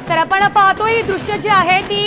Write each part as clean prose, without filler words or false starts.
तर आपण पाहतोय ही दृश्य जी आहे ती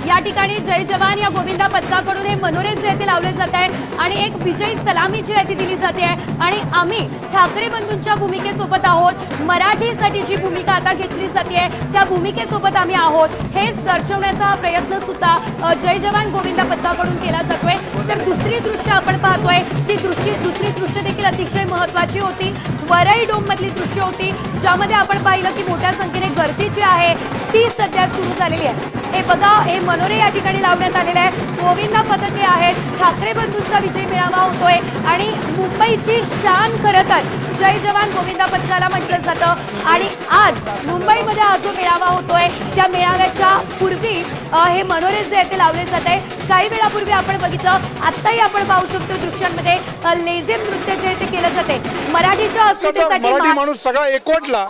या ठिकाणी जय जवान या गोविंदा पथकाकडून हे मनोरे जे ते लावले जात आहे आणि एक विजयी सलामी जी आहे ती दिली जाते आहे आणि आम्ही ठाकरे बंधूंच्या भूमिकेसोबत आहोत। मराठीसाठी जी भूमिका आता घेतली जाते त्या भूमिकेसोबत आम्ही आहोत हेच दर्शवण्याचा हा प्रयत्न सुद्धा जय जवान गोविंदा पथकाकडून केला जातोय। तर दुसरी दृश्य आपण पाहतोय ती दुसरी दृश्य देखील अतिशय महत्त्वाची होती। वरई डोम मधली दृश्य होती ज्यामध्ये आपण पाहिलं की मोठ्या संख्येने गर्दी जी आहे ती सध्या सुरू झालेली आहे। हे बघा हे मनोरे या ठिकाणी लावण्यात आलेले आहे। गोविंदा पथके आहेत, ठाकरे बंधूंचा विजय मेळावा होतोय आणि मुंबईची शान खरं तर जय जवान गोविंदा पथकाला म्हटलं जातं आणि आज मुंबईमध्ये हा जो मेळावा होतोय त्या मेळाव्याच्या पूर्वी हे मनोरे जे आहे ते लावले जात आहे। काही वेळापूर्वी आपण बघितलं, आत्ताही आपण पाहू शकतो दृश्यांमध्ये लेझिम नृत्य जे ते केलं जाते। मराठीच्या अस्मितेसाठी मराठी माणूस सगळा एकवटला,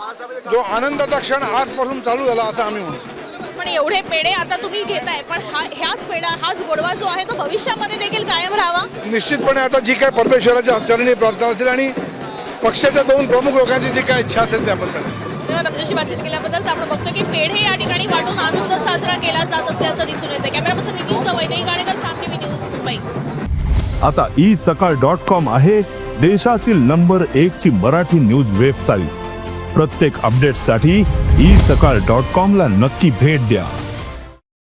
जो आनंदाचा क्षण आजपासून चालू झाला असं आम्ही म्हणतो। पण एवढे पेढे आता तुम्ही घेताय, पण ह्याच पेढा हाच गोडवा जो आहे तो भविष्यामध्ये देखील कायम राहावा। निश्चितपणे आता जी काय परमेश्वराच्या चरणी प्रार्थना असेल आणि पक्षाच्या दोन प्रमुख लोकांची जी काय इच्छा असेल त्याबद्दल आमच्याशी बातचीत केल्याबद्दल आपण बघतो की पेढे या ठिकाणी वाटून आनंद साजरा केला जात असल्याचं दिसून येतं। कॅमेरा पर्सन नितीन सवय, गाणेकर, साम टीव्ही न्यूज, मुंबई। आता isakal.com आहे देशातील नंबर 1 ची मराठी न्यूज वेबसाईट। प्रत्येक अपडेटसाठी isakal.com ला नक्की भेट द्या।